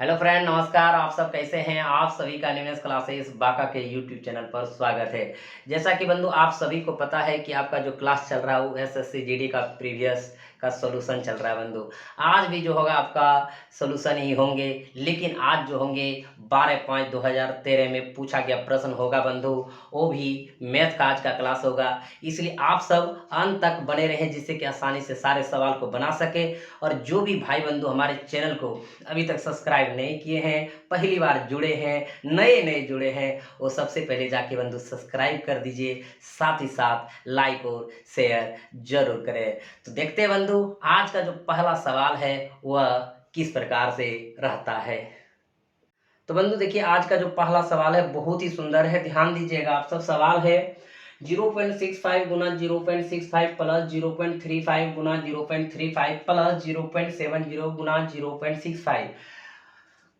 Hello friend, नमस्कार। आप सब कैसे हैं? आप सभी का निवेश क्लासेस बाका के यूट्यूब चैनल पर स्वागत है। जैसा कि बंधु आप सभी को पता है कि आपका जो क्लास चल रहा है वो एसएससी जीडी का प्रीवियस का सॉल्यूशन चल रहा है बंधु। आज भी जो होगा आपका सॉल्यूशन ही होंगे, लेकिन आज जो होंगे 12/5/2013 में पूछा गया प्रश्न होगा बंधु, वो भी मैथ का आज का क्लास होगा। इसलिए आप सब अंत तक बने रहें जिससे कि आसानी से सारे सवाल को बना सके। और जो भी भाई बंधु हमारे चैनल को अभी तक सब्सक्राइब नहीं किए हैं, पहली बार जुड़े हैं, नए नए जुड़े हैं, वो सबसे पहले जाके बंधु सब्सक्राइब कर दीजिए, साथ ही साथ लाइक और शेयर जरूर करें। तो देखते हैं बंधु आज का जो पहला सवाल है वह किस प्रकार से रहता है। तो बंधु देखिए आज का जो पहला सवाल है बहुत ही सुंदर है, ध्यान दीजिएगा आप सब। सवाल है 0.65 गुना 0.65 प्लस 0.35 गुना 0.35 प्लस 0.70 गुना 0.65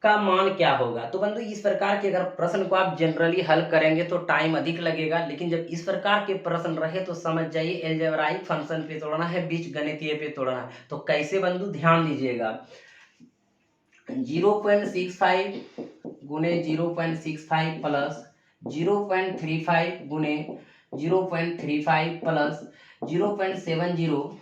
का मान क्या होगा। तो बंधु इस प्रकार के अगर प्रश्न को आप जनरली हल करेंगे तो टाइम अधिक लगेगा, लेकिन जब इस प्रकार के प्रश्न रहे तो समझ जाइए एलजेब्राइक फंक्शन पे तोड़ना है, बीज गणितीय पे तोड़ना है। तो कैसे बंधु, ध्यान दीजिएगा। 0.65 गुने 0.65 प्लस 0.35 गुने 0.35 प्लस 0.70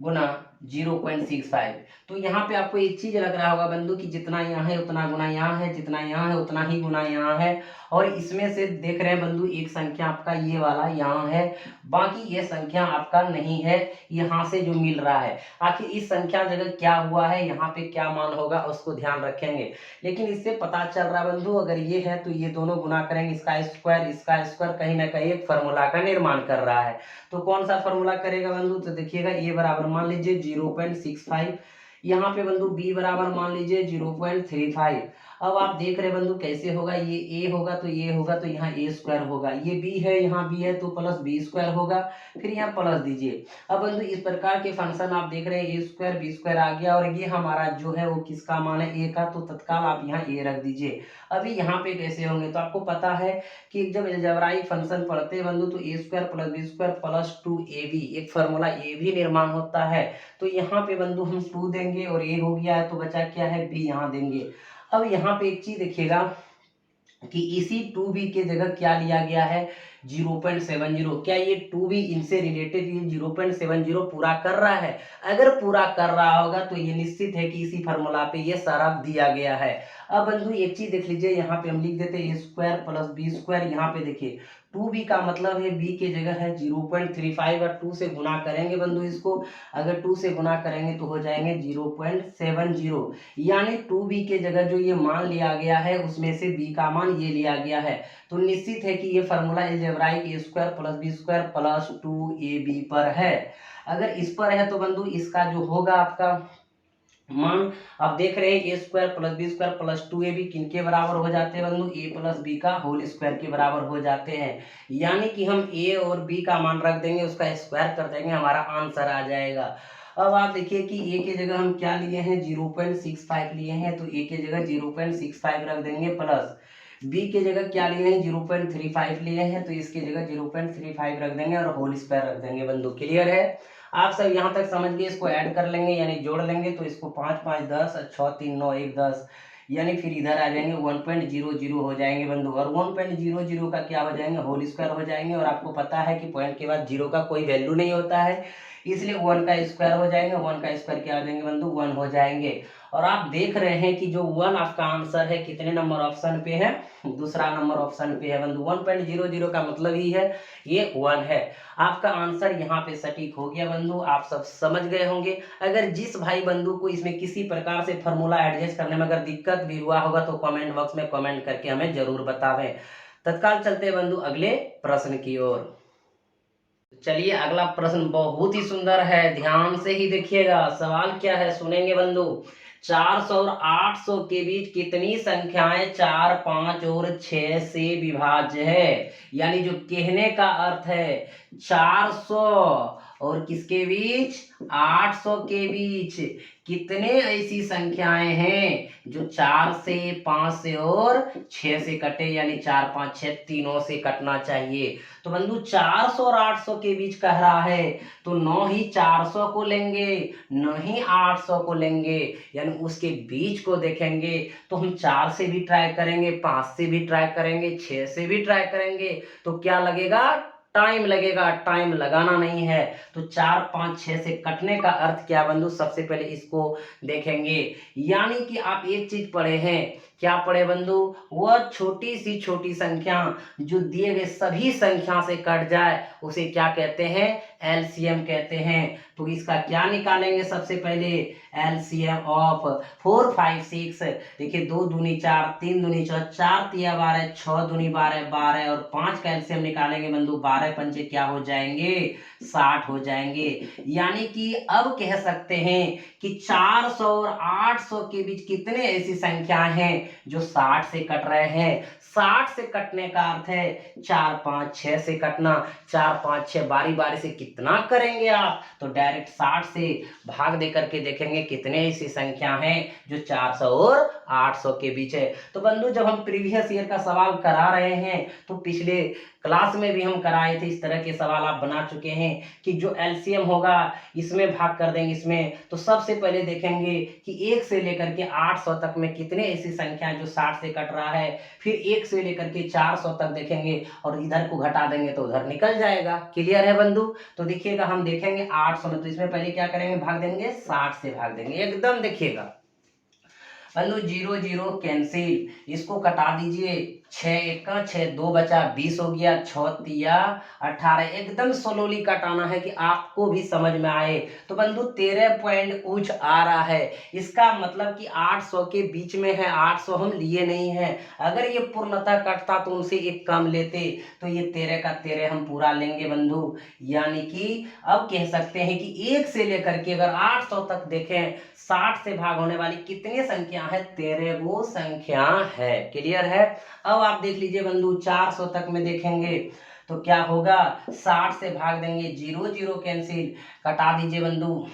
गुना 0.65। तो यहाँ पे आपको एक चीज लग रहा होगा बंधु कि जितना यहाँ है उतना गुना यहाँ है, जितना यहाँ है उतना ही गुना यहाँ है। और इसमें से देख रहे हैं बंधु एक संख्या आपका ये वाला यहाँ है, बाकी ये संख्या आपका नहीं है, यहाँ से जो मिल रहा है। आखिर इस संख्या जगह क्या हुआ है, यहाँ पे क्या मान होगा उसको ध्यान रखेंगे। लेकिन इससे पता चल रहा है बंधु अगर ये है तो ये दोनों गुना करेंगे, इसका स्क्वायर कहीं ना कहीं एक फॉर्मूला का निर्माण कर रहा है। तो कौन सा फॉर्मूला करेगा बंधु, तो देखिएगा ए बराबर मान लीजिए 0.65, यहाँ पे बंधु बी बराबर मान लीजिए 0.35। अब आप देख रहे बंधु कैसे होगा, ये ए होगा तो ये होगा तो यहाँ ए स्क्वायर होगा, ये बी है यहाँ बी है तो प्लस बी स्क्वायर होगा, फिर यहाँ प्लस दीजिए। अब बंधु इस प्रकार के फंक्शन आप देख रहे हैं ए स्क्वायर बी स्क्वायर आ गया, और ये हमारा जो है वो किसका मान है, ए का, तो तत्काल आप यहाँ ए रख दीजिए। अभी यहाँ पे कैसे होंगे, तो आपको पता है कि जब अलजेब्राइक फंक्शन पढ़ते हैं बंधु तो a square plus b square plus 2ab एक फॉर्मूला ए भी निर्माण होता है। तो यहाँ पे बंधु हम 2 देंगे और ए हो गया है तो बचा क्या है, बी यहाँ देंगे। अब यहाँ पे एक चीज देखिएगा कि इसी 2b के जगह क्या लिया गया है, 0.70। क्या ये 2b इनसे रिलेटेड ये 0.70 पूरा कर रहा है? अगर पूरा कर रहा होगा तो ये निश्चित है कि इसी फार्मूला पे ये सारा दिया गया है। अब बंधु एक चीज देख लीजिए, यहाँ पे हम लिख देते हैं a square plus b square, यहाँ पे देखिए 2b का मतलब है b के जगह है 0.35 और 2 से गुना करेंगे बंधु इसको, अगर 2 से गुना करेंगे तो हो जाएंगे 0.70, यानी 2b के जगह जो ये मान लिया गया है उसमें से b का मान ये लिया गया है। तो निश्चित है कि ये formula algebraic a square plus b square plus 2ab पर है। अगर इस पर है तो बंधु इसका जो होगा आपका मान, आप देख रहे हैं a square plus b square plus 2ab किनके बराबर हो जाते हैं बंधु, ए प्लस बी का होल स्क्वायर के बराबर हो जाते हैं। यानी कि हम ए और बी का मान रख देंगे, उसका स्क्वायर कर देंगे, हमारा आंसर आ जाएगा। अब आप देखिए कि ए के जगह हम क्या लिए हैं, 0.65 लिए हैं, तो ए के जगह 0.65 रख देंगे, प्लस बी के जगह क्या लिए हैं, 0.35 लिए हैं, तो इसके जगह 0.35 रख देंगे और होल स्क्वायर रख देंगे बंधु। क्लियर है? आप सब यहाँ तक समझ गए, इसको ऐड कर लेंगे यानी जोड़ लेंगे, तो इसको 5 5 10 और 6 3 9 1 10, यानी फिर इधर आ जाएंगे 1.00 हो जाएंगे बंधु, और 1.00 का क्या हो जाएंगे, होल स्क्वायर हो जाएंगे। और आपको पता है कि पॉइंट के बाद जीरो का कोई वैल्यू नहीं होता है, इसलिए 1 का स्क्वायर हो जाएंगे, 1 का स्क्वायर क्या हो जाएंगे बंधु, 1 हो जाएंगे। और आप देख रहे हैं कि जो 1 आपका आंसर है कितने नंबर ऑप्शन पे है, दूसरा नंबर ऑप्शन पे है बंधु। 1.00 का मतलब ही है ये 1 है। आपका आंसर यहाँ पे सटीक हो गया बंधु, आप सब समझ गए होंगे। अगर जिस भाई बंधु को इसमें किसी प्रकार से फॉर्मूला एडजस्ट करने में अगर दिक्कत भी हुआ होगा तो कमेंट बॉक्स में कमेंट करके हमें जरूर बतावें। तत्काल चलते हैं बंधु अगले प्रश्न की ओर। चलिए अगला प्रश्न बहुत ही सुंदर है, ध्यान से ही देखिएगा। सवाल क्या है सुनेंगे बंधु। 400 और 800 के बीच कितनी संख्याएं 4 5 और 6 से विभाज्य है। यानी जो कहने का अर्थ है 400 और किसके बीच, 800 के बीच कितने ऐसी संख्याएं हैं जो 4 से, 5 से और 6 से कटे, यानी 4, 5, 6 तीनों से कटना चाहिए। तो बंधु 400 और 800 के बीच कह रहा है, तो न ही 400 को लेंगे न ही 800 को लेंगे, यानी उसके बीच को देखेंगे। तो हम 4 से भी ट्राई करेंगे, 5 से भी ट्राई करेंगे, 6 से भी ट्राई करेंगे, तो क्या लगेगा? टाइम लगेगा। टाइम लगाना नहीं है। तो 4, 5, 6 से कटने का अर्थ क्या बंधु? सबसे पहले इसको देखेंगे। यानी कि आप एक चीज पढ़े हैं, क्या पढ़े बंधु? वह छोटी संख्या जो दिए गए सभी संख्या से कट जाए उसे क्या कहते हैं? एलसीएम कहते हैं। तो इसका क्या निकालेंगे? सबसे पहले एलसीएम ऑफ 4, 5, 6। देखिए 2 दूनी 4, 3 दूनी 4, 4 तिया 12, 6 दूनी 12, 12 और 5 का एलसीएम निकालेंगे बंधु, 12 पंचे क्या हो जाएंगे? 60 हो जाएंगे। यानी कि अब कह सकते हैं कि 400 और 800 के बीच कितने ऐसी संख्याएं हैं जो 60 से कट रहे हैं? 60 से कटने का अर्थ है 4, 5, 6 से कटना। 4, 5, 6 बारी बारी से कितना करेंगे आप? तो डायरेक्ट 60 से भाग दे करके देखेंगे कितने ऐसी संख्या हैं जो 400 और 800 के बीच है। तो बंधु जब हम प्रीवियस ईयर का सवाल करा रहे हैं तो पिछले क्लास में भी हम कराए थे, इस तरह के सवाल आप बना चुके हैं कि जो एलसीएम होगा इसमें भाग कर देंगे इसमें। तो सबसे पहले देखेंगे कि 1 से लेकर के 800 तक में कितने ऐसी संख्या जो 60 से कट रहा है, फिर 1 से लेकर के 400 तक देखेंगे और इधर को घटा देंगे तो उधर निकल जाएगा। क्लियर है बंधु? तो देखिएगा हम देखेंगे 800 में, तो इसमें पहले क्या करेंगे? भाग देंगे, 60 से भाग देंगे एकदम। देखिएगा बंधु 0 0 कैंसिल, इसको कटा दीजिए। 6 1 का 6, 2 बचा 20 हो गया, 6 तिया 18। एकदम स्लोली कटाना है कि आपको भी समझ में आए। तो बंधु 13 पॉइंट कुछ आ रहा है, इसका मतलब कि 800 के बीच में है। 800 हम लिए नहीं है। अगर ये पूर्णतः कटता तो उनसे एक कम लेते, तो ये 13 का 13 हम पूरा लेंगे बंधु। यानी कि अब कह सकते हैं कि 1 से लेकर के अगर 800 तक देखें, 60 से भाग होने वाली कितनी संख्या है? 13 गो संख्या है। क्लियर है? अब आप देख लीजिए बंधु 400 तक में देखेंगे तो क्या होगा? 60 से भाग देंगे, 0 0 कैंसिल, कटा दीजिए बंधु,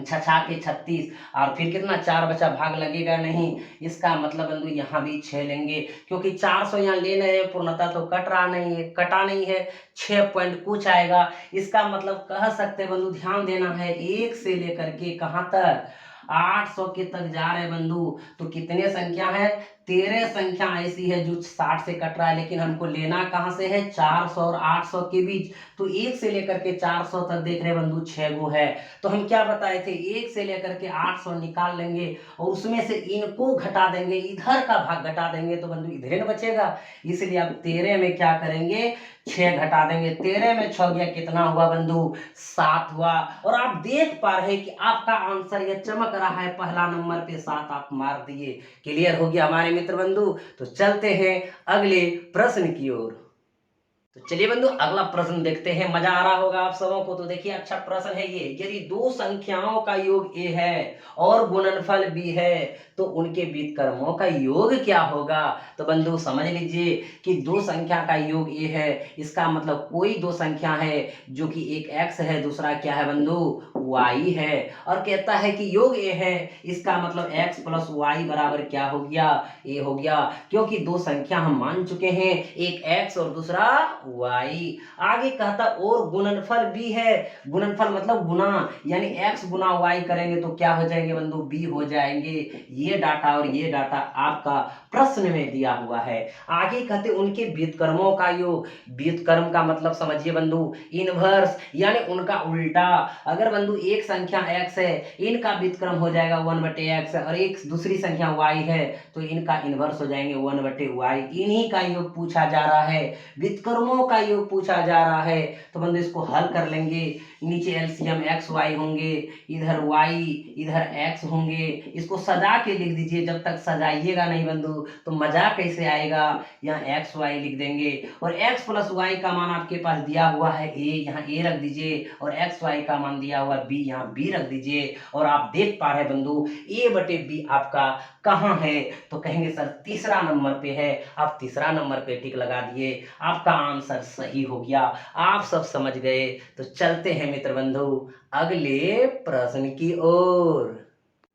6 के 36 और फिर कितना? 4 बचा, भाग लगेगा नहीं। इसका मतलब बंधु यहाँ भी 6 लेंगे, क्योंकि 400 यहाँ ले रहे हैं, पूर्णतः तो कट रहा नहीं है, कटा नहीं है, 6 पॉइंट कुछ आएगा। इसका मतलब कह सकते बंधु, ध्यान देना है, 1 से लेकर के कहाँ तक? 800 के तक जा रहे बंधु। तो कितने संख्या है? 13 संख्या ऐसी है जो 60 से कट रहा है, लेकिन हमको लेना कहां से है? 400 और 800 के बीच। तो 1 से लेकर के 400 तक देख रहे बंधु 6 गो है। तो हम क्या बताए थे? 1 से लेकर के 800 निकाल लेंगे और उसमें से इनको घटा देंगे, इधर का भाग घटा देंगे, तो बंधु इधर न बचेगा। इसलिए आप 13 में क्या करेंगे? 6 घटा देंगे। 13 में 6 गया, कितना हुआ बंधु? 7 हुआ। और आप देख पा रहे हैं कि आपका आंसर यह चमक रहा है, पहला नंबर पे 7 आप मार दिए। क्लियर हो गया हमारे मित्र बंधु? तो चलते हैं अगले प्रश्न की ओर। तो चलिए बंधु अगला प्रश्न देखते हैं। मजा आ रहा होगा आप सबों को। तो देखिए अच्छा प्रश्न है ये, यदि दो संख्याओं का योग a है और गुणनफल b है तो उनके व्युत्क्रमों का योग क्या होगा? तो बंधु समझ लीजिए कि दो संख्या का योग a है, इसका मतलब कोई दो संख्या है जो कि एक x है, दूसरा क्या है बंधु? y है। और कहता है कि योग a है, इसका मतलब x प्लस y बराबर क्या हो गया? a हो गया, क्योंकि दो संख्या हम मान चुके हैं, एक x और दूसरा y। आगे कहता और गुणनफल b है। गुणनफल मतलब गुना, यानी x गुना y करेंगे तो क्या हो जाएंगे बंधु? b हो जाएंगे। ये डाटा और ये डाटा आपका प्रश्न में दिया हुआ है। आगे कहते उनके व्युत्क्रमों का योग। व्युत्क्रम का मतलब समझिए बंधु, इनवर्स, यानी उनका उल्टा। अगर बंधु एक संख्या x है, इनका व्युत्क्रम हो जाएगा 1/x, और एक दूसरी संख्या y है तो इनका इनवर्स हो जाएंगे 1/y। इन्हीं का योग पूछा जा रहा है, व्युत्क्रमों का योग पूछा जा रहा है। तो बंधु इसको हल कर लेंगे। नीचे एलसीएम एक्स वाई होंगे, इधर y इधर x होंगे। इसको सजा के लिख दीजिए, जब तक सजाइएगा नहीं बंधु तो मजा कैसे आएगा। यहाँ एक्स वाई लिख देंगे और x प्लस वाई का मान आपके पास दिया हुआ है a, यहाँ a रख दीजिए, और एक्स वाई का मान दिया हुआ b, यहाँ b रख दीजिए। और आप देख पा रहे बंधु a/b आपका कहाँ है? तो कहेंगे सर तीसरा नंबर पे है। आप तीसरा नंबर पे टिक लगा दिए, आपका आंसर सही हो गया। आप सब समझ गए। तो चलते हैं मित्र बंधु अगले प्रश्न की ओर।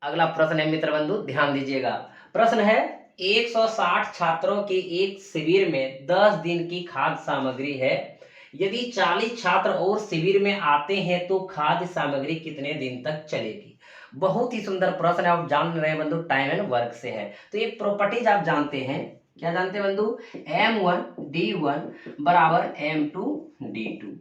अगला प्रश्न है मित्र बंधु, ध्यान दीजिएगा। प्रश्न है 160 छात्रों के एक शिविर में 10 दिन की खाद्य सामग्री है। यदि 40 छात्र और शिविर में आते हैं तो खाद्य सामग्री कितने दिन तक चलेगी। बहुत ही सुंदर प्रश्न है। आप जान रहे हैं बंधु, टाइम एंड वर्क से है। तो एक प्रॉपर्टीज आप जानते हैं, क्या जानते हैं बंधु, M1D1 बराबर M2D2।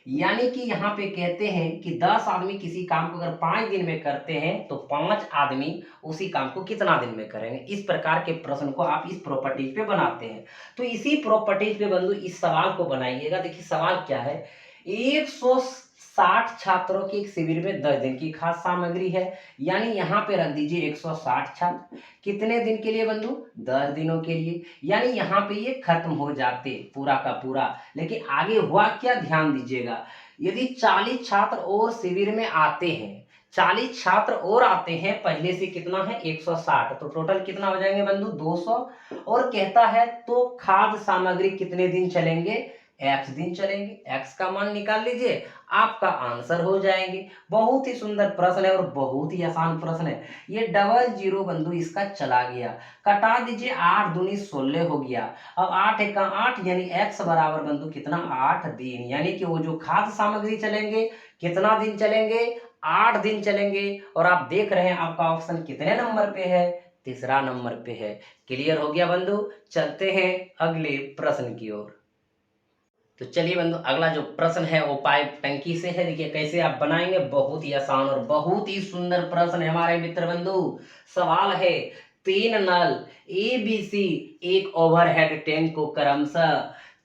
यानी कि यहाँ पे कहते हैं कि 10 आदमी किसी काम को अगर 5 दिन में करते हैं तो 5 आदमी उसी काम को कितना दिन में करेंगे। इस प्रकार के प्रश्न को आप इस प्रॉपर्टीज पे बनाते हैं। तो इसी प्रॉपर्टीज पे बंधु इस सवाल को बनाइएगा। देखिए सवाल क्या है, 160 छात्रों के एक शिविर में 10 दिन की खाद्य सामग्री है। यानी यहाँ पे रख दीजिए 160 छात्र, कितने दिन के लिए बंधु, 10 दिनों के लिए। यानी यहाँ पे ये खत्म हो जाते पूरा का पूरा। लेकिन आगे हुआ क्या, ध्यान दीजिएगा। यदि 40 छात्र और शिविर में आते हैं, 40 छात्र और आते हैं, पहले से कितना है 160, तो टोटल कितना हो जाएंगे बंधु 200। और कहता है तो खाद्य सामग्री कितने दिन चलेंगे, x दिन चलेंगे। x का मान निकाल लीजिए, आपका आंसर हो जाएंगे। बहुत ही सुंदर प्रश्न है और बहुत ही आसान प्रश्न है। ये डबल जीरो बंधु इसका चला गया, कटा दीजिए, 8 दूनी 16 हो गया। अब 8 एका 8 यानी x बराबर बंधु कितना, 8 दिन। यानी कि वो जो खाद्य सामग्री चलेंगे कितना दिन चलेंगे, 8 दिन चलेंगे। और आप देख रहे हैं आपका ऑप्शन कितने नंबर पे है, तीसरा नंबर पे है। क्लियर हो गया बंधु। चलते हैं अगले प्रश्न की ओर। तो चलिए बंधु, अगला जो प्रश्न है वो पाइप टंकी से है। देखिए कैसे आप बनाएंगे, बहुत ही आसान और बहुत ही सुंदर प्रश्न है हमारे मित्र बंधु। सवाल है, 3 नल ABC एक ओवरहेड टैंक को क्रमशः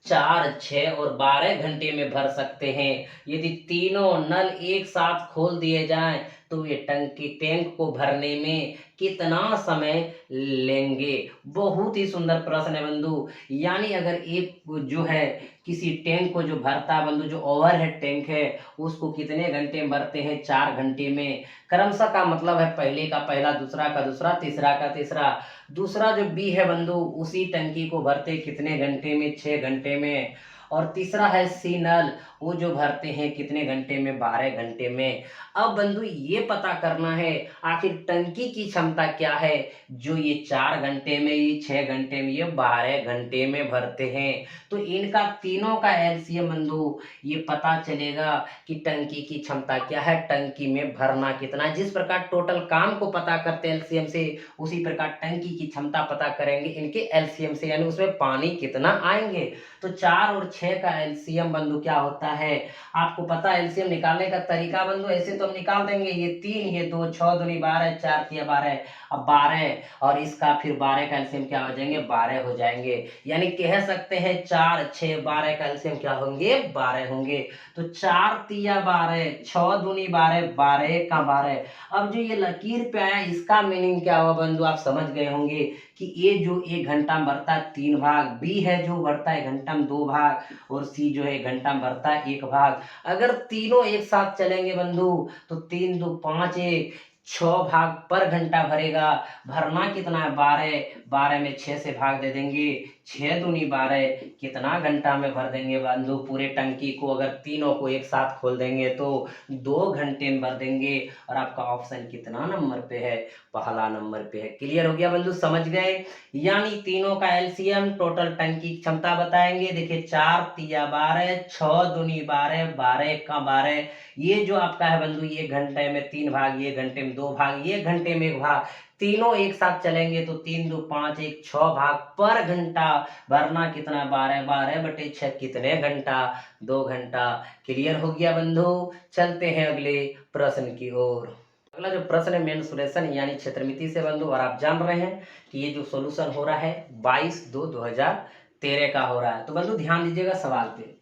4, 6 और 12 घंटे में भर सकते हैं। यदि तीनों नल एक साथ खोल दिए जाएं तो ये टैंक को भरने में कितना समय लेंगे। बहुत ही सुंदर प्रश्न है बंधु। यानी अगर एक जो है किसी टैंक को जो भरता है बंधु, जो ओवरहेड टैंक है, उसको कितने घंटे में भरते हैं, 4 घंटे में। क्रमशः का मतलब है पहले का पहला, दूसरा का दूसरा, तीसरा का तीसरा। दूसरा जो बी है बंधु, उसी टंकी को भरते कितने घंटे में, 6 घंटे में। और तीसरा है सी नल, वो जो भरते हैं कितने घंटे में, 12 घंटे में। अब बंधु ये पता करना है आखिर टंकी की क्षमता क्या है, जो ये 4 घंटे में, ये 6 घंटे में, ये 12 घंटे में भरते हैं। तो इनका तीनों का एलसीएम बंधु ये पता चलेगा कि टंकी की क्षमता क्या है, टंकी में भरना कितना है। जिस प्रकार टोटल काम को पता करते हैं एलसीएम से, उसी प्रकार टंकी की क्षमता पता करेंगे इनके एलसीएम से, यानी उसमें पानी कितना आएंगे। तो 4 और 6 का एलसीएम बंधु क्या होता है, आपको पता है एलसीएम निकालने का तरीका बंधु। ऐसे तो हम निकाल देंगे, ये 3, ये 2, 6 दूनी 12, 4 तिया 12, अब 12 और इसका फिर 12 का एलसीएम क्या हो जाएंगे, 12 हो जाएंगे। यानी कह सकते हैं 4, 6, 12 का एलसीएम क्या होंगे, 12 होंगे। तो 4 तिया 12, 6 दूनी 12, 12 का 12। अब जो ये लकीर पे आया इसका मीनिंग क्या हुआ बंधु, आप समझ गए होंगे कि ए जो 1 घंटा में भरता है 3 भाग, बी है जो भरता है घंटा में 2 भाग, और सी जो है 1 घंटा में भरता है 1 भाग। अगर तीनों एक साथ चलेंगे बंधु तो 3 2 5 1, 6 भाग पर घंटा भरेगा। भरना कितना है, 12, 12 में 6 से भाग दे देंगे, 6 दूनी 12, कितना घंटा में भर देंगे बंधु पूरे टंकी को। अगर तीनों को एक साथ खोल देंगे तो 2 घंटे में भर देंगे। और आपका ऑप्शन कितना नंबर पे है, पहला नंबर पे है। क्लियर हो गया बंधु, समझ गए। यानी तीनों का एलसीएम टोटल टंकी की क्षमता बताएंगे। देखिए 4 तिया 12, 6 दूनी 12, 12 का 12। ये जो आपका है बंधु, ये घंटे में 3 भाग, ये घंटे में 2 भाग, ये घंटे में 1 भाग। तीनों एक साथ चलेंगे तो 3 2 5 1, 6 भाग पर घंटा। भरना कितना, 12, 12 बटे 6 कितने घंटा, 2 घंटा। क्लियर हो गया बंधु। चलते हैं अगले प्रश्न की ओर। अगला जो प्रश्न है मेंसुरेशन यानी क्षेत्रमिति से बंधु, और आप जान रहे हैं कि ये जो सॉल्यूशन हो रहा है 22/2/2013 का हो रहा है। तो बंधु ध्यान दीजिएगा सवाल पे।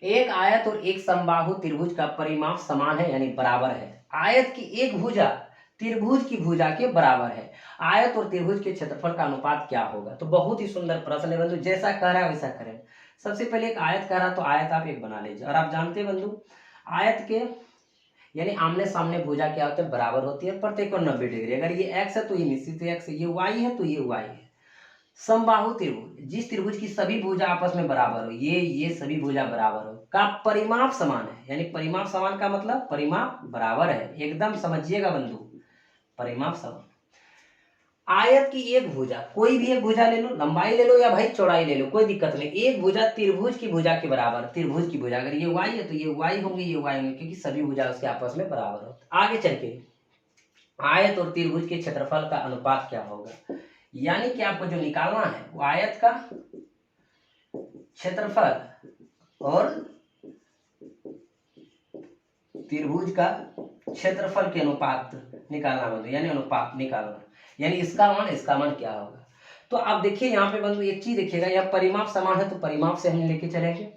एक आयत और एक समबाहु त्रिभुज का परिमाप समान है यानी बराबर है। आयत की एक भुजा त्रिभुज की भुजा के बराबर है। आयत और त्रिभुज के क्षेत्रफल का अनुपात क्या होगा। तो बहुत ही सुंदर प्रश्न है बंधु, जैसा कह रहा है वैसा करें। सबसे पहले एक आयत कह रहा तो आयत आप एक बना लीजिए। और आप जानते हैं बंधु आयत के यानी आमने सामने भुजा क्या होते हैं, बराबर होती है, प्रत्येक को 90 डिग्री। अगर ये x है तो ये निश्चित x है, ये y है तो ये y है। समबाहु त्रिभुज, जिस त्रिभुज की सभी भुजा आपस में बराबर हो, ये सभी भुजा बराबर हो, का परिमाप समान है। यानी परिमाप समान का मतलब परिमाप बराबर है। एकदम समझिएगा बंधु, परिमाप समान। आयत की एक भुजा, कोई भी एक भुजा ले लो, लंबाई ले लो या भाई चौड़ाई ले लो, कोई दिक्कत नहीं। एक भुजा त्रिभुज की भुजा के बराबर, त्रिभुज की भुजा अगर ये y है तो ये y होंगे, ये y होंगे, क्योंकि सभी भुजा उसके आपस में बराबर होते। आगे चल के आयत और त्रिभुज के क्षेत्रफल का अनुपात क्या होगा, यानी कि आपको जो निकालना है वो आयत का क्षेत्रफल और त्रिभुज का क्षेत्रफल के अनुपात निकालना बंधु, यानी अनुपात निकालना, यानी इसका मान क्या होगा। तो आप देखिए यहाँ पे बंधु एक चीज देखिएगा, यहाँ परिमाप समान है तो परिमाप से हम लेके चलेंगे।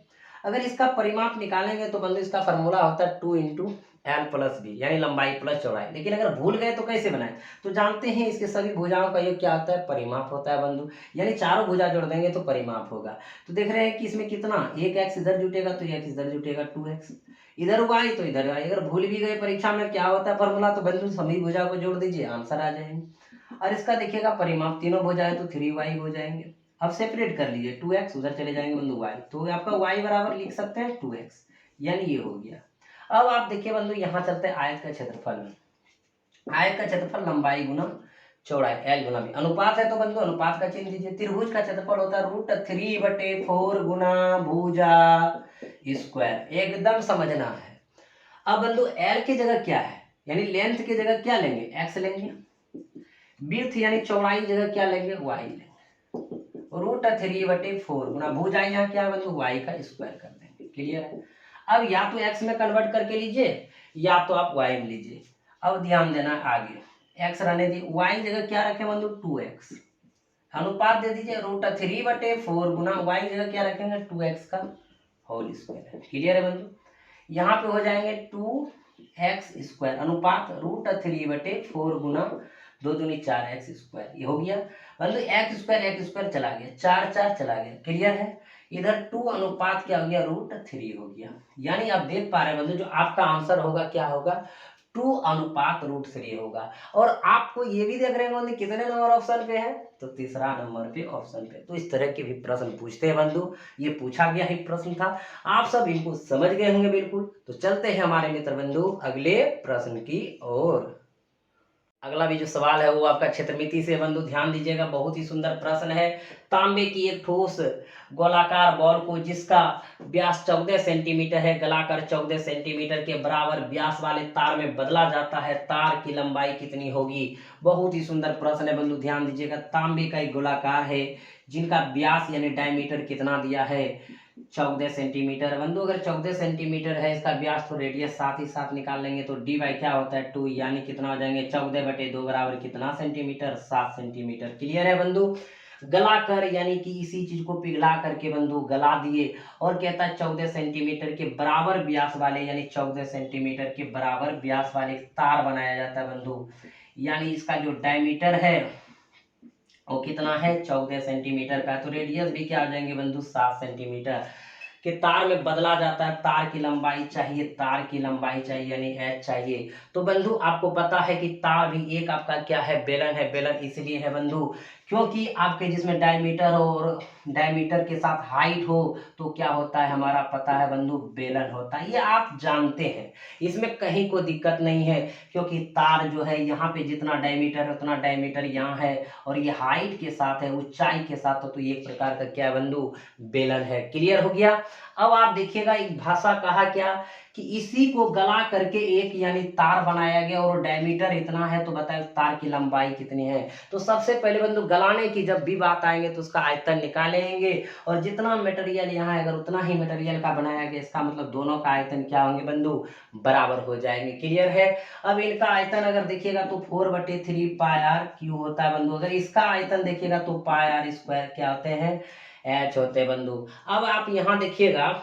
अगर इसका परिमाप निकालेंगे तो बंधु इसका फॉर्मूला होता है 2 × L + B, यानी लंबाई प्लस चौड़ाई। लेकिन अगर भूल गए तो कैसे बनाए, तो जानते हैं इसके सभी भुजाओं का योग क्या होता है, परिमाप होता है बंधु, यानी चारों भुजा जोड़ देंगे तो परिमाप होगा। तो देख रहे हैं कि इसमें कितना, एक x इधर जुटेगा तो एक इधर जुटेगा 2x, इधर y तो इधर y। अगर भूल भी गए परीक्षा में क्या होता है फॉर्मूला, तो बंधु सभी भुजा को जोड़ दीजिए, आंसर आ जाएंगे। और इसका देखिएगा परिमाप, तीनों भुजा है तो 3y हो जाएंगे। अब सेपरेट कर लीजिए, 2x उधर चले जाएंगे बंधु y, तो आपका y बराबर लिख सकते हैं 2x, यानी ये हो गया। अब आप देखिए बंधु यहाँ चलते हैं आयत का क्षेत्रफल में। आयत का क्षेत्रफल लंबाई गुना चौड़ाई L गुना B, अनुपात है तो बंधु अनुपात का चिन्ह दीजिए। त्रिभुज का क्षेत्रफल होता है √3/4 गुना भुजा स्क्वायर, एकदम समझना है। अब बंधु L की जगह क्या है, यानी लेंथ की जगह क्या लेंगे, x लेंगे। विड्थ यानी चौड़ाई की जगह क्या लेंगे, y लेंगे। √3/4 गुना भुजा यहाँ क्या है बंधु, y का स्क्वायर कर देंगे। क्लियर है। अब या तो x में कन्वर्ट करके लीजिए या तो आप y में लीजिए। अब ध्यान देना आगे, x रहने दी, y जगह क्या रखें बंधु 2x, अनुपात दे दीजिए √3/4 गुना y जगह क्या रखेंगे 2x का होल स्क्वायर। क्लियर है बंधु। यहाँ पे हो जाएंगे 2x² अनुपात √3/4 गुना 2 दूनी 4x स्क्वायर, ये हो गया बंधु। x² चला गया, 4 4 चला गया। क्लियर है। इधर 2 अनुपात क्या हो गया, √3 हो गया। यानी आप देख पा रहे हैं बंधु जो आपका आंसर होगा क्या होगा, 2 अनुपात √3 होगा। और आपको ये भी देख रहे हैं कितने नंबर ऑप्शन पे है, तो तीसरा नंबर पे ऑप्शन पे। तो इस तरह के भी प्रश्न पूछते हैं बंधु, ये पूछा गया ही प्रश्न था, आप सब इनको समझ गए होंगे बिल्कुल। तो चलते हैं हमारे मित्र बंधु अगले प्रश्न की ओर। अगला भी जो सवाल है वो आपका क्षेत्रमिति से बंधु, ध्यान दीजिएगा, बहुत ही सुंदर प्रश्न है। तांबे की एक ठोस गोलाकार बॉल को जिसका व्यास 14 सेंटीमीटर है, गलाकर 14 सेंटीमीटर के बराबर व्यास वाले तार में बदला जाता है, तार की लंबाई कितनी होगी। बहुत ही सुंदर प्रश्न है बंधु, ध्यान दीजिएगा। तांबे का एक गोलाकार है जिनका व्यास यानी डायमीटर कितना दिया है, 14 सेंटीमीटर। बंधु अगर 14 सेंटीमीटर है, इसका व्यास तो रेडियस साथ ही साथ निकाल लेंगे, तो डी बाई क्या होता है 2, यानी कितना हो जाएंगे 14/2 बराबर कितना सेंटीमीटर, 7 सेंटीमीटर। क्लियर है बंधु। गला कर यानी कि इसी चीज को पिघला करके बंधु गला दिए और कहता है 14 सेंटीमीटर के बराबर व्यास वाले, यानी 14 सेंटीमीटर के बराबर व्यास वाले तार बनाया जाता है बंधु। यानी इसका जो डायमीटर है वो कितना है 14 सेंटीमीटर का, तो रेडियस भी क्या आ जाएंगे बंधु 7 सेंटीमीटर के तार में बदला जाता है। तार की लंबाई चाहिए, तार की लंबाई चाहिए यानी h चाहिए। तो बंधु आपको पता है कि तार भी एक आपका क्या है, बेलन है। बेलन इसलिए है बंधु क्योंकि आपके जिसमें डायमीटर हो और डायमीटर के साथ हाइट हो तो क्या होता है हमारा पता है बंधु, बेलन होता है। ये आप जानते हैं, इसमें कहीं कोई दिक्कत नहीं है, क्योंकि तार जो है यहाँ पे जितना डायमीटर है उतना डायमीटर यहाँ है, और ये हाइट के साथ है, ऊंचाई के साथ हो, तो ये एक प्रकार का क्या है बंधु, बेलन है। क्लियर हो गया। अब आप देखिएगा एक भाषा कहा क्या कि इसी को गला करके एक यानी तार बनाया गया और डायमीटर इतना है, तो बताए तार की लंबाई कितनी है। तो सबसे पहले बंधु गलाने की जब भी बात आएंगे तो उसका आयतन निकालेंगे, और जितना मटेरियल यहाँ है अगर उतना ही मटेरियल का बनाया गया, इसका मतलब दोनों का आयतन क्या होंगे बंधु, बराबर हो जाएंगे। क्लियर है। अब इनका आयतन अगर देखिएगा तो 4/3 πr³ होता है बंधु। अगर इसका आयतन देखिएगा तो πr² क्या होते हैं, h होते हैं बंधु। अब आप यहाँ देखिएगा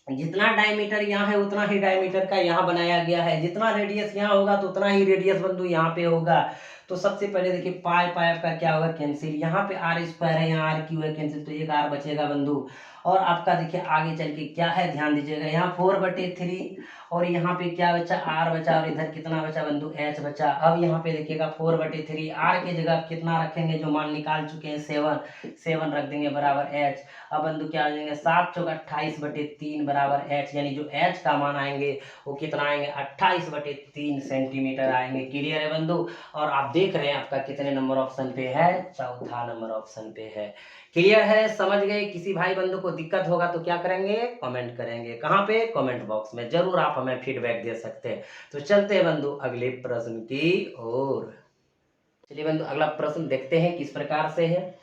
जितना डायमीटर यहाँ है उतना ही डायमीटर का यहाँ बनाया गया है, जितना रेडियस यहाँ होगा तो उतना ही रेडियस बंधु यहाँ पे होगा। तो तो सबसे पहले देखिए पाई पाई आपका क्या होगा कैंसिल, यहाँ पे आर स्क्वायर है, यहाँ आर क्यू है कैंसिल, तो एक आर बचेगा बंधु। और आपका देखिए आगे चल के क्या है ध्यान दीजिएगा, यहाँ 4/3 और यहाँ पे क्या बचा आर बचा, और इधर कितना बचा बंधु एच बचा। अब यहाँ पे देखिएगा 4/3 आर की जगह कितना रखेंगे, जो मान निकाल चुके हैं 7 रख देंगे बराबर एच। अब बंधु क्या आ जाएंगे 7 चौक 28/3 बराबर एच, यानी जो एच का मान आएंगे वो कितना आएंगे 28/3 सेंटीमीटर आएंगे। क्लियर है बंधु। और आप देख रहे हैं आपका कितने नंबर ऑप्शन पे है, चौथा नंबर ऑप्शन पे है। क्लियर है, समझ गए। किसी भाई बंधु को दिक्कत होगा तो क्या करेंगे, कमेंट करेंगे। कहाँ पे, कमेंट बॉक्स में जरूर आप हमें फीडबैक दे सकते हैं। तो चलते हैं बंधु अगले प्रश्न की ओर। चलिए बंधु अगला प्रश्न देखते हैं किस प्रकार से है।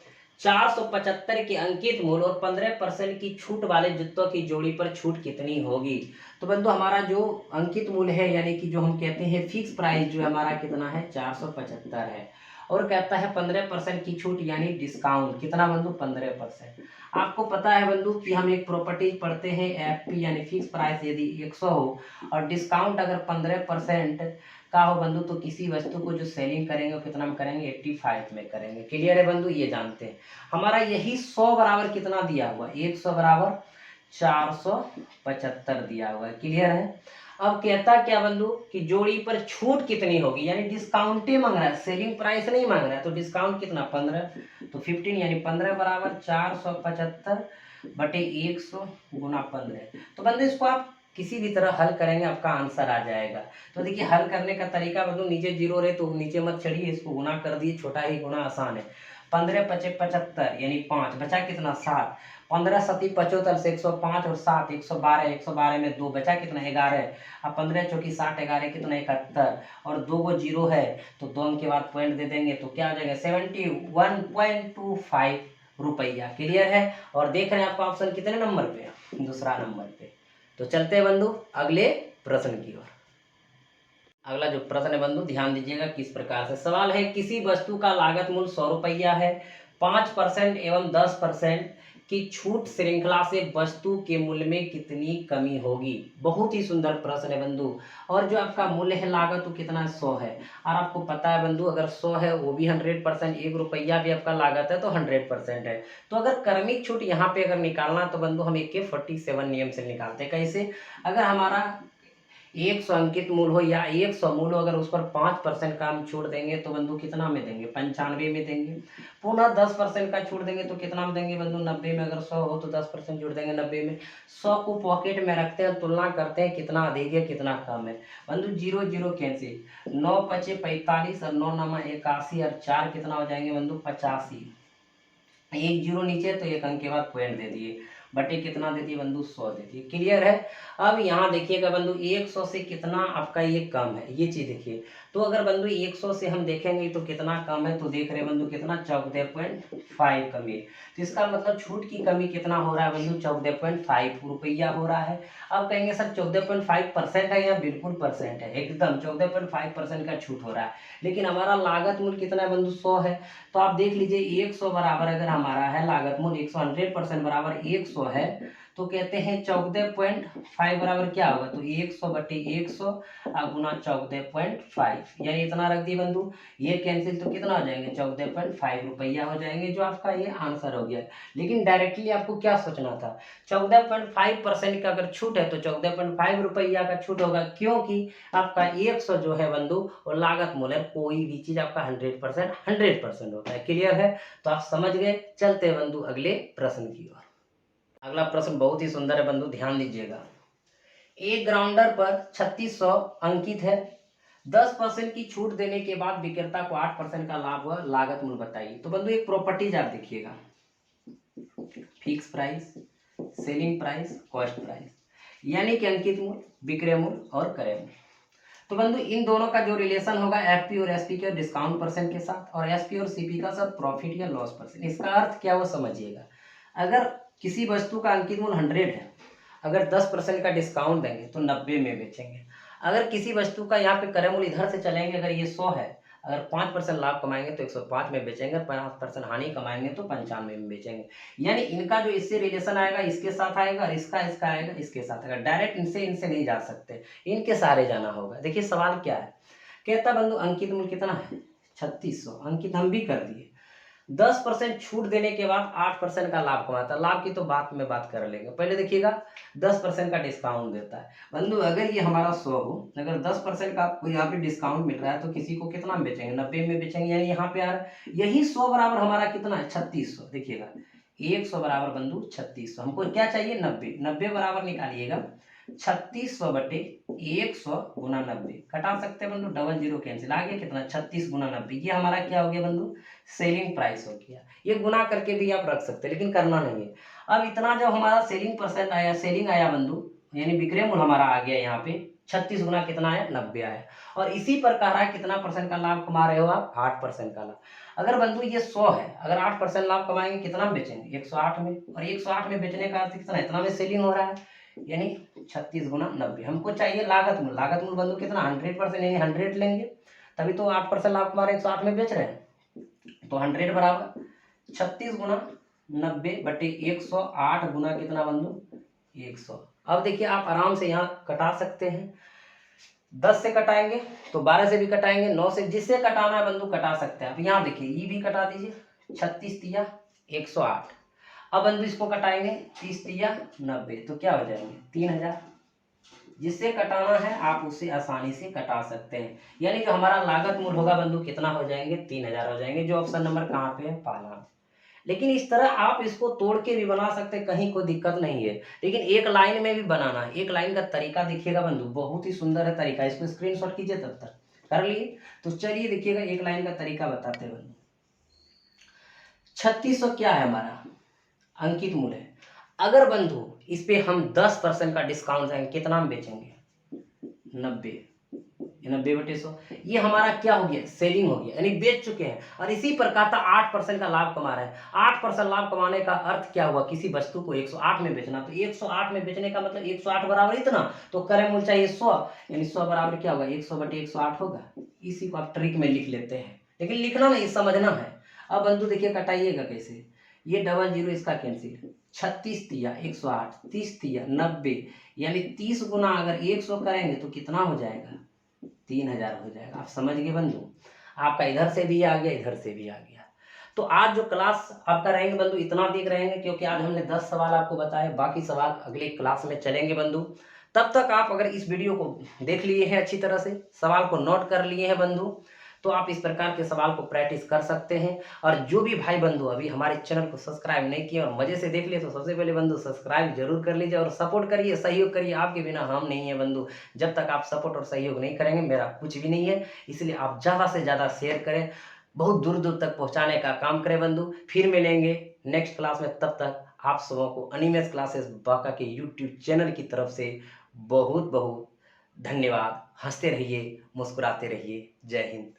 475 के अंकित मूल्य और 15% की छूट वाले जूतों की जोड़ी पर छूट कितनी होगी। तो बंधु हमारा जो अंकित मूल्य है, यानी कि जो हम कहते हैं फिक्स प्राइस, जो हमारा कितना है 475 है, और कहता है 15% की छूट यानी डिस्काउंट कितना बंधु 15%। आपको पता है बंधु कि हम एक प्रॉपर्टी पढ़ते हैं एफपी यानी फिक्स प्राइस यदि 100 हो और डिस्काउंट अगर 15% का हो बंधु, तो किसी वस्तु को जो सेलिंग करेंगे वो कितना में करेंगे 85 में करेंगे। क्लियर है बंधु, ये जानते हैं। हमारा यही 100 बराबर कितना दिया हुआ, 100 बराबर 475 दिया हुआ है। क्लियर है। अब कहता क्या बंधु कि जोड़ी पर छूट कितनी होगी, यानी डिस्काउंट ही मांग रहा है, सेलिंग प्राइस नहीं मांग रहा है। तो डिस्काउंट कितना 15, तो 15 यानी 15 बराबर 475/100 गुना 15। तो बंधु इसको आप किसी भी तरह हल करेंगे आपका आंसर आ जाएगा। तो देखिए हल करने का तरीका बंधु, नीचे जीरो रहे तो नीचे मत चढ़िए, इसको गुना कर दिए, छोटा ही गुना आसान है। 15 पचे 75 यानी 5 बचा कितना 7, 15 सती 75 से 105 और 7 112, 112 में 2 बचा कितना 11। अब 15 चौकी 60, 11 कितना 71, और 2 को जीरो है तो 2 अंक के बाद पॉइंट दे देंगे तो क्या हो जाएगा 71.25 रुपया। क्लियर है। और देख रहे हैं आपका ऑप्शन कितने नंबर पे, दूसरा नंबर पे। तो चलते हैं बंधु अगले प्रश्न की ओर। अगला जो प्रश्न है बंधु ध्यान दीजिएगा किस प्रकार से सवाल है। किसी वस्तु का लागत मूल्य 100 रुपया है, 5% एवं 10% की छूट श्रृंखला से वस्तु के मूल्य में कितनी कमी होगी। बहुत ही सुंदर प्रश्न है बंधु। और जो आपका मूल्य है लागत वो कितना 100 है, और आपको पता है बंधु अगर 100 है वो भी 100%, 1 रुपया भी आपका लागत है तो 100% है। तो अगर क्रमिक छूट यहाँ पे अगर निकालना तो बंधु हम AK-47 नियम से निकालते हैं। कैसे, अगर हमारा 100 अंकित मूल हो या 100 मूल हो, अगर उस पर 5% का हम छूट देंगे तो बंधु कितना में देंगे 95 में देंगे। पुनः 10% का छूट देंगे तो कितना में देंगे बंधु 90 में। अगर 100 हो तो 10% छूट देंगे 90 में। 100 को पॉकेट में रखते हैं, तुलना करते हैं कितना अधिक है कितना कम है। बंधु 0 0 कैंसिल, 9 पचे 45 और 9 नमा 81 और 4 कितना हो जाएंगे बंधु 85। एक जीरो नीचे तो एक अंक के बाद पॉइंट दे दिए, बटे कितना दे दिए बंधु 100 दे दिए। क्लियर है। अब यहाँ देखिएगा बंधु 100 से कितना आपका ये कम है, ये चीज देखिए। तो अगर बंधु 100 से हम देखेंगे तो कितना कम है, तो देख रहे हैं बंधु कितना 14.5 कमी है। तो इसका मतलब छूट की कमी कितना हो रहा है बंधु 14.5 रुपया हो रहा है। अब कहेंगे सर 14.5% है या बिल्कुल परसेंट है, एकदम 14.5% का छूट हो रहा है। लेकिन हमारा लागत मूल्य कितना है बंधु 100 है। तो आप देख लीजिए 100 बराबर अगर हमारा है लागत मूल्य 100% बराबर 100 है, तो कहते हैं 14.5 बराबर क्या होगा, तो 100/100 गुना 14.5 यानी इतना रख दिए बंधु। ये कैंसिल तो कितना हो जाएंगे 14.5 रुपया हो जाएंगे, जो आपका ये आंसर हो गया। लेकिन डायरेक्टली आपको क्या सोचना था, 14.5% का अगर छूट है तो 14.5 रुपया का छूट होगा, क्योंकि आपका 100 जो है बंधु और लागत मूल्य कोई भी चीज आपका 100% होता है। क्लियर है। तो आप समझ गए। चलते हैं बंधु अगले प्रश्न की ओर। अगला प्रश्न बहुत ही सुंदर है बंधु, ध्यान दीजिएगा। एक ग्राउंडर पर 3600 अंकित है, 10% की छूट देने के बाद विक्रेता को 8% का लाभ हुआ, लागत मूल्य बताइए। तो बंधु एक प्रॉपर्टीज आप देखिएगा, fix price, selling price, cost price, यानी कि अंकित मूल्य, विक्रय मूल्य और क्रय मूल्य। तो बंधु इन दोनों का जो रिलेशन होगा एफपी और एसपी के डिस्काउंट परसेंट के साथ, और एसपी और सीपी का सब प्रॉफिट या लॉस परसेंट। इसका अर्थ क्या वो समझिएगा। अगर किसी वस्तु का अंकित मूल्य 100 है, अगर 10% का डिस्काउंट देंगे तो 90 में बेचेंगे। अगर किसी वस्तु का यहाँ पे क्रय मूल्य इधर से चलेंगे, अगर ये 100 है, अगर 5% लाभ कमाएंगे तो 105 में बेचेंगे, 5% हानि कमाएंगे तो 95 में बेचेंगे। यानी इनका जो इससे रिलेशन आएगा इसके साथ आएगा, और इसका आएगा इसके साथ आएगा। डायरेक्ट इनसे नहीं जा सकते, इनके सहारे जाना होगा। देखिए सवाल क्या है, कहता बंधु अंकित मूल्य कितना है 3600 अंकित हम भी कर दिए। 10% छूट देने के बाद 8% का लाभ कमाता है। लाभ की तो बात कर लेंगे, पहले देखिएगा 10% का डिस्काउंट देता है बंधु। अगर ये हमारा 100 हो, अगर 10% का आपको यहाँ पे डिस्काउंट मिल रहा है तो किसी को कितना में बेचेंगे, 90 में बेचेंगे। यानी यहाँ पे यार यही 100 बराबर हमारा कितना है, 3600। देखिएगा 100 बराबर बंधु 3600, हमको क्या चाहिए 90। 90 बराबर निकालिएगा 3600 बटे 100 गुना 90, कटा सकते हैं बंधु, डबल जीरो कैंसिल, आ गया कितना 36 गुना 90। ये हमारा क्या हो गया बंधु, सेलिंग प्राइस हो गया। ये गुना करके भी आप रख सकते हैं लेकिन करना नहीं है। अब इतना जब हमारा सेलिंग परसेंट आया, सेलिंग आया बंधु, यानी विक्रय मूल्य हमारा आ गया यहाँ पे 36 गुना कितना है 90 आया। और इसी पर कह रहा है कितना परसेंट का लाभ कमा रहे हो आप, 8% का लाभ। अगर बंधु ये 100 है, अगर 8% लाभ कमाएंगे कितना में बेचेंगे, 108 में। और 108 में बेचने का अर्थ कितना, इतना में सेलिंग हो रहा है, यानी 36 गुना 90। हमको चाहिए लागत मूल्य। लागत मूल्य बंधु कितना 100%, यानी 100 लेंगे, तभी तो 8% लाभ कमा रहे हैं, 108 में बेच रहे हैं। तो 100 बराबर 36 गुना 90 बटे 108 गुना कितना बंधु 100। अब देखिए आप आराम से यहाँ कटा सकते हैं, 10 से कटाएंगे तो 12 से भी कटाएंगे, 9 से, जिससे कटाना है बंधु कटा सकते हैं। आप यहाँ देखिए ये भी कटा दीजिए, 36 तिया 108। अब बंधु इसको कटाएंगे 30 तिया 90, तो क्या हो जाएंगे 3000। जिससे कटाना है आप उसे आसानी से कटा सकते हैं। यानी जो हमारा लागत मूल्य होगा बंधु कितना हो जाएंगे 3000 हो जाएंगे, जो ऑप्शन नंबर कहाँ पे है, पहला। लेकिन इस तरह आप इसको तोड़ के भी बना सकते हैं, कहीं कोई दिक्कत नहीं है। लेकिन एक लाइन में भी बनाना है। एक लाइन का तरीका देखिएगा बंधु, बहुत ही सुंदर है तरीका, इसको स्क्रीनशॉट कीजिए। तब तक कर लिए तो चलिए देखिएगा एक लाइन का तरीका बताते हैं बंधु। 3600 क्या है हमारा अंकित मूल्य है। अगर बंधु इस पे हम 10% का डिस्काउंट देंगे, कितना में बेचेंगे 90, 90 बटे 100। ये हमारा क्या हो गया, सेलिंग हो गया, यानी बेच चुके हैं। और इसी प्रकार 8% का लाभ कमा रहे हैं। 8% लाभ कमाने का अर्थ क्या हुआ, किसी वस्तु को 108 में बेचना। तो 108 में बेचने का मतलब 108 बराबर इतना, तो क्रय मूल्य चाहिए 100, यानी 100 बराबर क्या होगा 100 बटे 108 होगा। इसी को आप ट्रिक में लिख लेते हैं, लेकिन लिखना नहीं, समझना है। अब बंधु देखिए कटाइएगा कैसे, ये डबल जीरो इसका कैंसिल, 36 तिया 108, 30 तिया 90, यानी 30 गुना अगर 100 करेंगे तो कितना हो जाएगा 3000 हो जाएगा। आप समझ गए बंधु, आपका इधर से भी आ गया, इधर से भी आ गया। तो आज जो क्लास आपका रहेंगे बंधु इतना देख रहेंगे, क्योंकि आज हमने 10 सवाल आपको बताए, बाकी सवाल अगले क्लास में चलेंगे बंधु। तब तक आप अगर इस वीडियो को देख लिए हैं अच्छी तरह से, सवाल को नोट कर लिए हैं बंधु, तो आप इस प्रकार के सवाल को प्रैक्टिस कर सकते हैं। और जो भी भाई बंधु अभी हमारे चैनल को सब्सक्राइब नहीं किए और मजे से देख लिए, तो सबसे पहले बंधु सब्सक्राइब जरूर कर लीजिए और सपोर्ट करिए, सहयोग करिए। आपके बिना हम नहीं है बंधु। जब तक आप सपोर्ट और सहयोग नहीं करेंगे मेरा कुछ भी नहीं है। इसलिए आप ज़्यादा से ज़्यादा शेयर करें, बहुत दूर दूर तक पहुँचाने का काम करें बंधु। फिर मिलेंगे नेक्स्ट क्लास में, तब तक आप सबों को अनिमेष क्लासेस बांका के यूट्यूब चैनल की तरफ से बहुत बहुत धन्यवाद। हंसते रहिए, मुस्कुराते रहिए। जय हिंद।